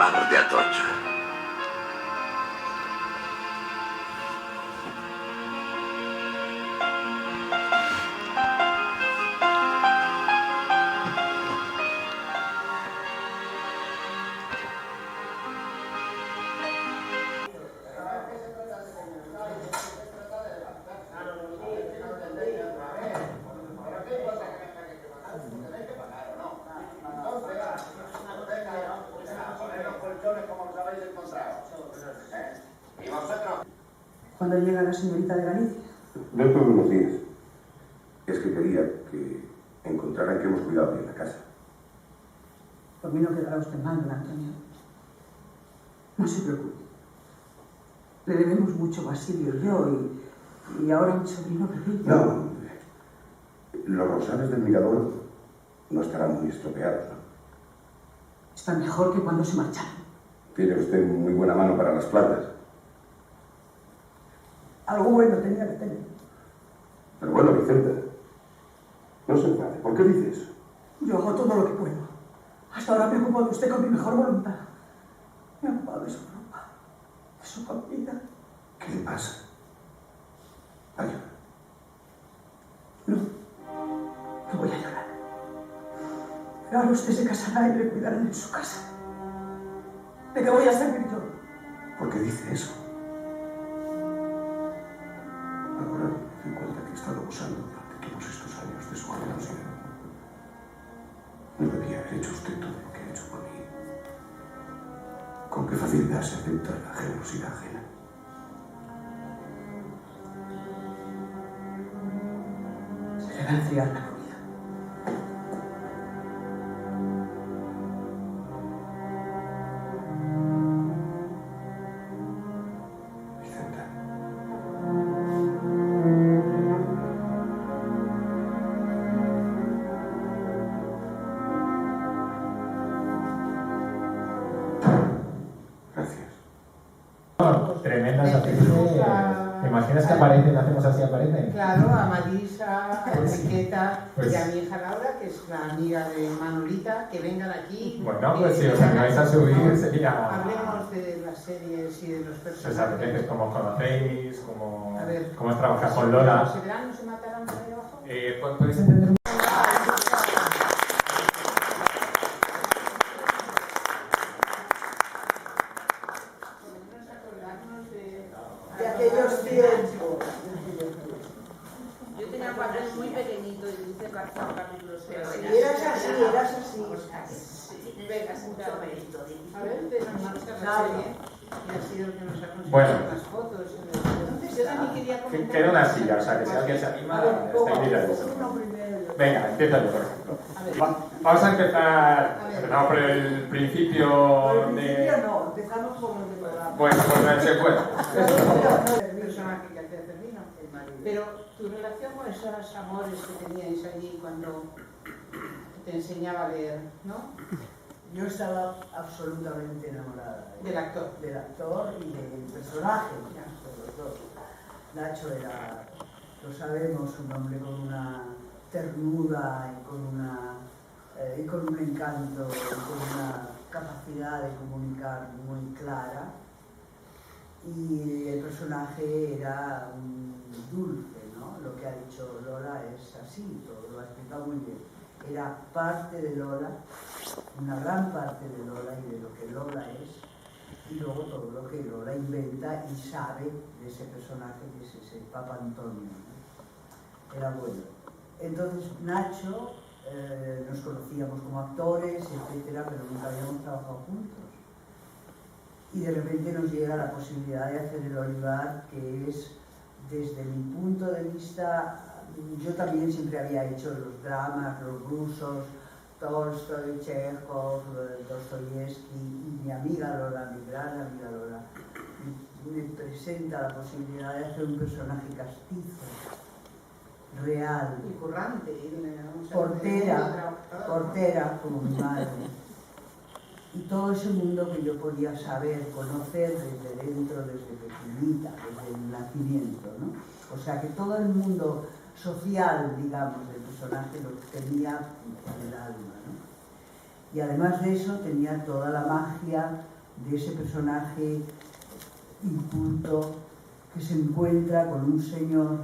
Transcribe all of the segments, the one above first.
vamos de Atocha. ¿Cuándo llega la señorita de Galicia? Dentro de unos días. Es que quería que encontraran que hemos cuidado bien la casa. Por mí no quedará usted mal, don Antonio. No se preocupe. Le debemos mucho Basilio y yo, y ahora un sobrino pequeño. No, los rosales del mirador no estarán muy estropeados, ¿no? Está mejor que cuando se marcharon. Tiene usted muy buena mano para las plantas. Algo bueno tenía que tener. Pero bueno, Vicenta, no se enfade. ¿Por qué dice eso? Yo hago todo lo que puedo. Hasta ahora me he ocupado de usted con mi mejor voluntad. Me he ocupado de su ropa, de su comida. ¿Qué le pasa? Vaya. No, no voy a llorar. Pero ahora usted se casará y le cuidarán en su casa. ¿De qué voy a servir yo? ¿Por qué dice eso? Ahora me doy cuenta que he estado abusando durante todos estos años de su generosidad. No debía haber hecho usted todo lo que ha hecho por mí. ¿Con qué facilidad se acepta la generosidad ajena? Se le va a enfriar la comida. Vicenta. Gracias. Tremendas actrices. ¿Te imaginas que aparecen, hacemos así, aparecen? Claro, a Marisa, a Enriqueta Pues- y a mi hija Laura, que es la amiga de Manolita, que vengan aquí. Bueno, pues si os animáis a subir sería... Hablemos de las series y de los Pues personajes. a cómo conocéis, cómo A ver. es trabajar con Lola. ¿Se verán, no se matarán por ahí abajo? ¿Podéis entender un Podemos acordarnos De aquellos tiempos. Yo tenía un papel muy pequeñito y dice capítulo 6. Y eras así, eras así. Venga, mucho mérito. A ver, de la marcha la Claro. serie, y ha sido el que nos ha conseguido Bueno. las fotos. Yo también quería comentar... Queda una silla, o sea que si alguien se anima, está invitado. Venga, empieza yo, por ejemplo. A ver. Vamos a empezar. A ver. Empezamos por el principio de. No, empezamos por lo de programa. Bueno, por el secuelo. El personaje que hacía Fermino. Pero tu relación con esos amores que teníais allí cuando te enseñaba a leer, ¿no? Yo estaba absolutamente enamorada Del actor. del actor y del personaje, de los dos. Nacho era, lo sabemos, un hombre con una ternura y con un encanto y con una capacidad de comunicar muy clara. Y el personaje era un dulce, ¿no? Lo que ha dicho Lola es así, todo lo ha explicado muy bien. Era parte de Lola, una gran parte de Lola y de lo que Lola es, y luego todo lo que Lola inventa y sabe de ese personaje que es ese Papa Antonio, ¿no? Era bueno. Entonces Nacho, nos conocíamos como actores, etcétera, pero nunca habíamos trabajado juntos. Y de repente nos llega la posibilidad de hacer El Olivar, que es, desde mi punto de vista, yo también siempre había hecho los dramas, los rusos, Tolstoy, Chekhov, Dostoyevsky, y mi amiga Lola, mi gran amiga Lola, me presenta la posibilidad de hacer un personaje castizo, real, Y currante. portera como mi madre. Y todo ese mundo que yo podía saber, conocer desde dentro, desde pequeñita, desde el nacimiento, ¿no? O sea que todo el mundo social, digamos, del personaje lo tenía en el alma, ¿no? Y además de eso tenía toda la magia de ese personaje inculto que se encuentra con un señor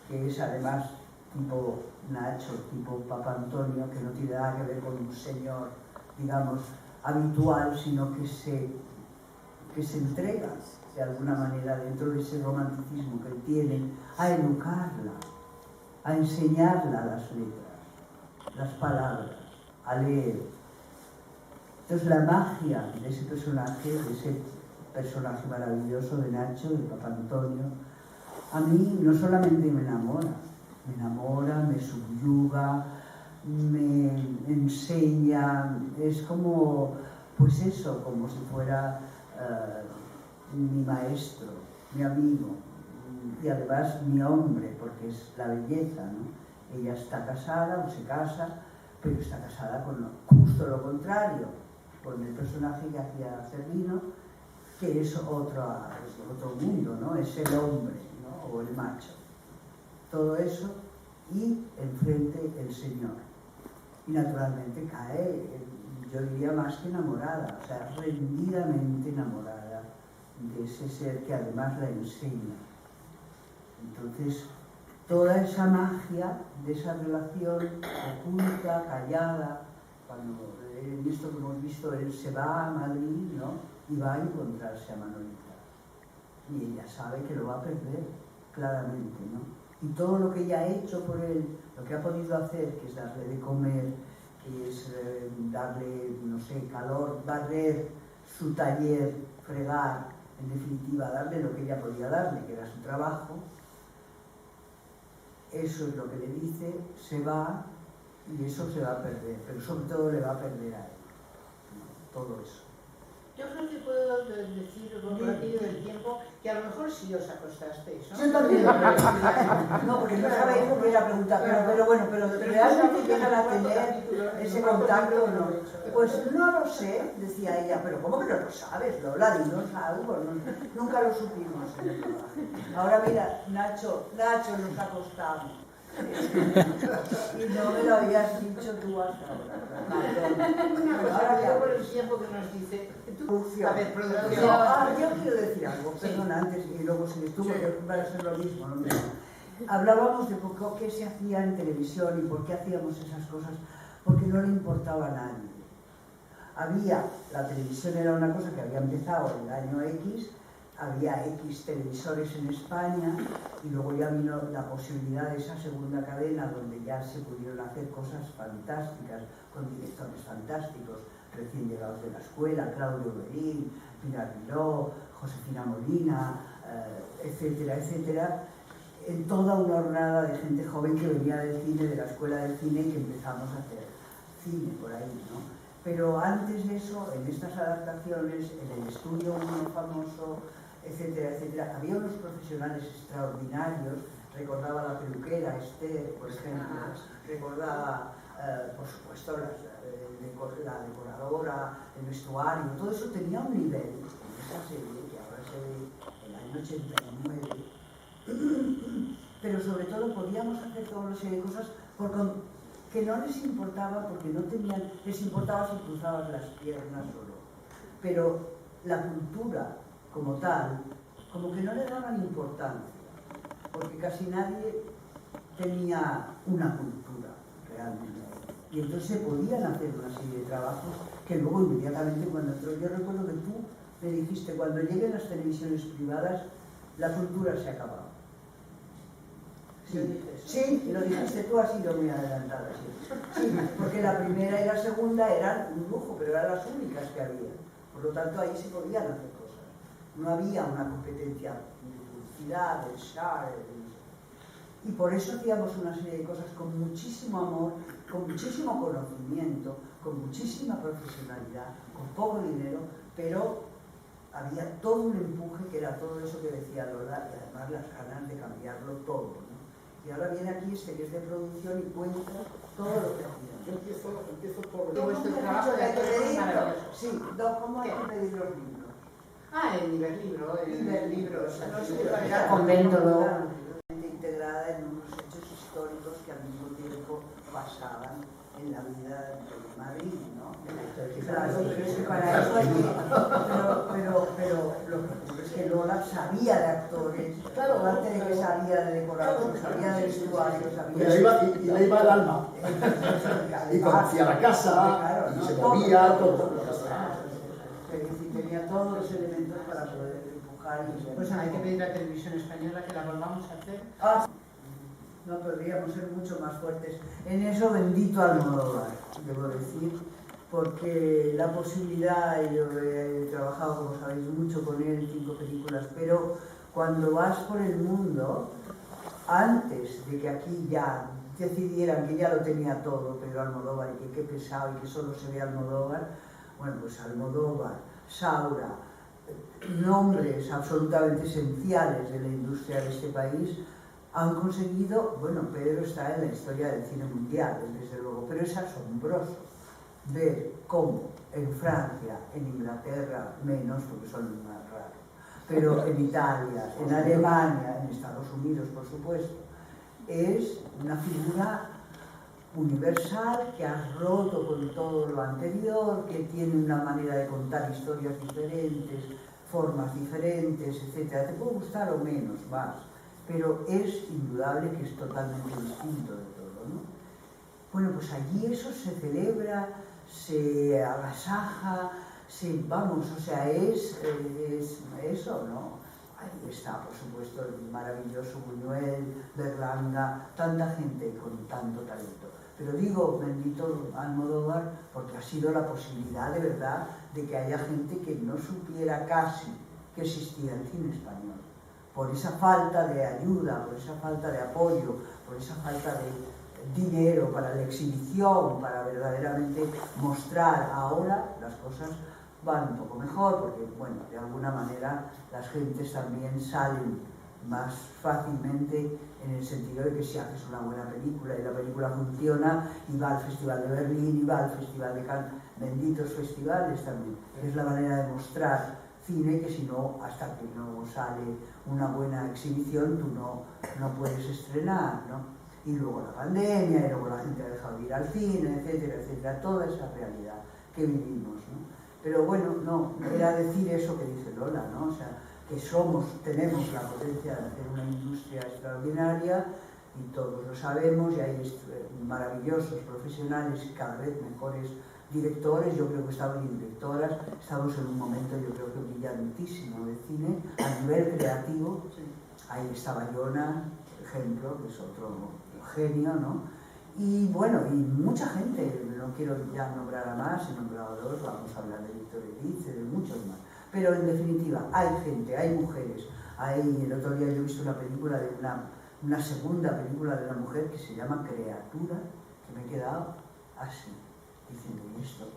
que es además tipo Nacho, tipo Papa Antonio, que no tiene nada que ver con un señor, digamos, habitual, sino que se entrega de alguna manera dentro de ese romanticismo que él tiene a educarla, a enseñarla las letras, las palabras, a leer. Entonces la magia de ese personaje maravilloso de Nacho, de Papa Antonio, a mí no solamente me enamora, me subyuga, me enseña, es como, pues eso, como si fuera mi maestro, mi amigo, y además mi hombre, porque es la belleza, ¿no? Ella está casada o se casa, pero está casada con justo lo contrario, con el personaje que hacía Cervino, que es otro mundo, ¿no? Es el hombre, ¿no? O el macho. Todo eso, y enfrente el Señor. Y naturalmente cae, yo diría más que enamorada, o sea, rendidamente enamorada de ese ser que además la enseña. Entonces, toda esa magia de esa relación oculta, callada, cuando en esto que hemos visto, él se va a Madrid, ¿no? Y va a encontrarse a Manolita. Y ella sabe que lo va a perder, claramente, ¿no? Y todo lo que ella ha hecho por él, lo que ha podido hacer, que es darle de comer, que es darle, no sé, calor, barrer su taller, fregar, en definitiva, darle lo que ella podía darle, que era su trabajo, eso es lo que le dice, se va y eso se va a perder, pero sobre todo le va a perder a él, ¿no? Todo eso. Yo creo que puedo decir con aquello del tiempo que a lo mejor sí os acostasteis, ¿no? Yo también lo creo. No, porque no sabéis lo que era preguntar, pero bueno, pero realmente llegan a tener ese contacto o no. Pues no lo sé, decía ella, pero ¿cómo que no lo sabes, Lola? Dinos algo, no, nunca lo supimos en el rodaje. Ahora mira, Nacho nos ha costado. Y no me lo habías dicho tú hasta ahora. Una cosa, yo por el tiempo que nos dice... Producción. A ver, producción. Yo quiero decir algo, perdón, antes y luego si tú, porque va a ser lo mismo, lo mismo. Hablábamos de qué se hacía en televisión y por qué hacíamos esas cosas, porque no le importaba a nadie. La televisión era una cosa que había empezado en el año X, había X televisores en España y luego ya vino la posibilidad de esa segunda cadena donde ya se pudieron hacer cosas fantásticas, con directores fantásticos, recién llegados de la escuela, Claudio Berín, Pilar Miró, Josefina Molina, etcétera, etcétera, en toda una hornada de gente joven que venía del cine, de la escuela del cine, y que empezamos a hacer cine por ahí, ¿no? Pero antes de eso, en estas adaptaciones, en el estudio uno famoso, etcétera, etcétera, había unos profesionales extraordinarios. Recordaba la peluquera Esther, por ejemplo, recordaba, por supuesto, la decoradora, el vestuario, todo eso tenía un nivel. Esa serie, que ahora se ve en el año 89, pero sobre todo podíamos hacer toda una serie de cosas que no les importaba, porque no tenían, les importaba si cruzabas las piernas o no. Pero la cultura como tal, como que no le daban importancia, porque casi nadie tenía una cultura realmente. Y entonces se podían hacer una serie de trabajos que luego inmediatamente cuando entró, yo recuerdo que tú me dijiste, cuando lleguen las televisiones privadas, la cultura se acababa. Sí, lo dijiste tú, has sido muy adelantada. Sí, porque la primera y la segunda eran un lujo, pero eran las únicas que había. Por lo tanto, ahí se podían hacer cosas. No había una competencia de publicidad, de share, y por eso hacíamos una serie de cosas con muchísimo amor, con muchísimo conocimiento, con muchísima profesionalidad, con poco dinero, pero había todo un empuje que era todo eso que decía Lola, y además las ganas de cambiarlo todo, ¿no? Y ahora viene aquí que es de producción y cuenta todo lo que hacía. Yo empiezo por... Todo este trabajo de actores es maravilloso. Sí, ¿cómo hay que pedir los libros? El Iberlibro, Libros, no sé, era convéntolo. Integrada en unos hechos históricos que al mismo tiempo pasaban en la vida de Madrid, ¿no? Claro, pero es que para eso hay que... Pero lo que ocurre es que Lola sabía de actores, aparte de que sabía de decorados, sabía de vestuario, sabía... Y le iba al alma. Y conocía la casa, y se movía, todo. Es decir, tenía todos los elementos para poder empujar y... Pues hay que pedir a Televisión Española que la volvamos a hacer. No podríamos ser mucho más fuertes. En eso bendito Almodóvar, debo decir, porque la posibilidad, yo he trabajado, como sabéis, mucho con él, 5 películas, pero cuando vas por el mundo, antes de que aquí ya decidieran que ya lo tenía todo Pedro Almodóvar y que qué pesado y que solo se ve Almodóvar, bueno, pues Almodóvar, Saura, nombres absolutamente esenciales de la industria de este país, han conseguido, bueno, Pedro está en la historia del cine mundial, desde luego, pero es asombroso ver cómo en Francia, en Inglaterra, menos porque son más raros, pero en Italia, en Alemania, en Estados Unidos, por supuesto, es una figura universal que ha roto con todo lo anterior, que tiene una manera de contar historias diferentes, formas diferentes, etc. Te puede gustar o menos, más, pero es indudable que es totalmente distinto de todo, ¿no? Bueno, pues allí eso se celebra, se agasaja, vamos, o sea, es eso, ¿no? Ahí está, por supuesto, el maravilloso Buñuel, Berlanga, tanta gente con tanto talento. Pero digo, bendito Almodóvar, porque ha sido la posibilidad de verdad de que haya gente que no supiera casi que existía el cine español. Por esa falta de ayuda, por esa falta de apoyo, por esa falta de dinero para la exhibición, para verdaderamente mostrar. Ahora las cosas van un poco mejor, porque, bueno, de alguna manera las gentes también salen más fácilmente en el sentido de que si haces una buena película y la película funciona y va al Festival de Berlín y va al Festival de Cannes, benditos festivales también. Es la manera de mostrar cine que si no, hasta que no sale una buena exhibición, tú no puedes estrenar, ¿no? Y luego la pandemia, y luego la gente ha dejado de ir al cine, etcétera, etcétera, toda esa realidad que vivimos, ¿no? Pero bueno, no era decir eso que dice Lola, ¿no? O sea, que tenemos la potencia de hacer una industria extraordinaria y todos lo sabemos, y hay maravillosos profesionales y cada vez mejores directores. Yo creo que estamos en directoras, estamos en un momento, yo creo que brillantísimo de cine a nivel creativo. Ahí está Bayona, ejemplo, que es otro genio, ¿no? Y bueno, y mucha gente, no quiero ya nombrar a más, he nombrado a 2, vamos a hablar de Víctor Erice, de muchos más, pero en definitiva hay gente, hay mujeres. El otro día yo he visto una película de una segunda película de una mujer que se llama Criatura, que me he quedado así, diciendo, ¿y esto?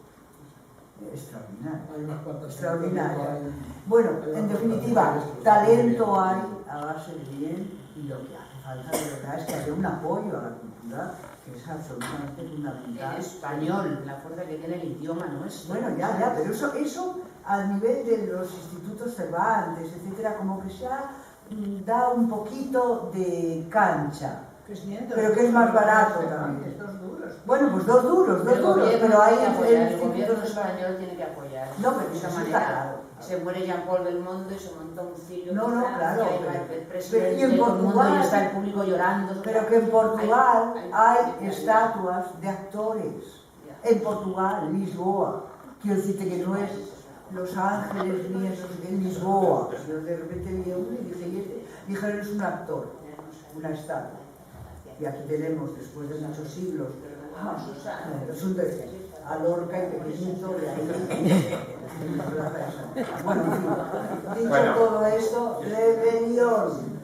Extraordinario. Extraordinario. Bueno, en definitiva, talento hay a base de bien, y lo que hace falta de verdad es que haya un apoyo a la cultura que es absolutamente fundamental. El español, la fuerza que tiene el idioma nuestro. Bueno, ya, pero eso a nivel de los institutos Cervantes, etcétera, como que se ha dado un poquito de cancha. Pero que es más barato también. Bueno, pues dos duros, pero hay el gobierno español tiene que apoyar. No, pero de esa eso manera. está claro. Se muere Jean-Paul Belmondo y se monta un circo. No, claro. El presidente Y en Portugal, y está el público llorando. Pero que en Portugal hay estatuas de actores. En Portugal, en Lisboa. Quiero decirte que no es Los Ángeles ni eso, en Lisboa. Yo de repente vi uno y dije, dijeron, es un actor, una estatua. Y aquí tenemos, después de muchos siglos, es un a Lorca y pequeñito de ahí. Bueno, en fin, dicho todo esto, rebelión.